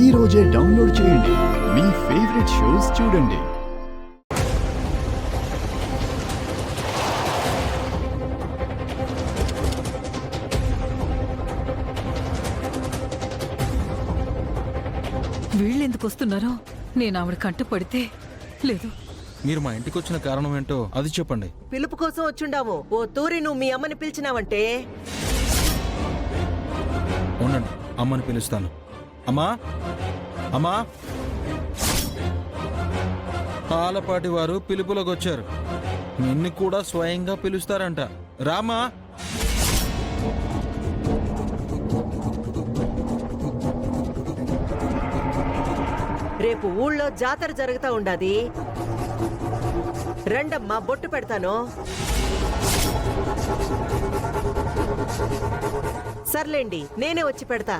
ఈ రోజే డౌన్లోడ్ చేయండి. మీ ఫేవరెట్ షోస్ చూడండి. వీళ్ళెందుకు వస్తున్నారో నేను ఆవిడ కంట పడితే లేదు. మీరు మా ఇంటికి వచ్చిన కారణం ఏంటో అది చెప్పండి. పిలుపు కోసం వచ్చుండావు. ఓ తూరి నువ్వు మీ అమ్మని పిలిచినావంటే ఉండండి, అమ్మని పిలుస్తాను. అమ్మా, అమ్మా. పాలపాటి వారు పిలుపులోకి వచ్చారు. నిన్ను కూడా స్వయంగా పిలుస్తారంట. రామా. రేపు ఊళ్ళో జాతర జరుగుతా ఉండాది. రండమ్మా, బొట్టు పెడతాను. సర్లేండి, నేనే వచ్చి పెడతా.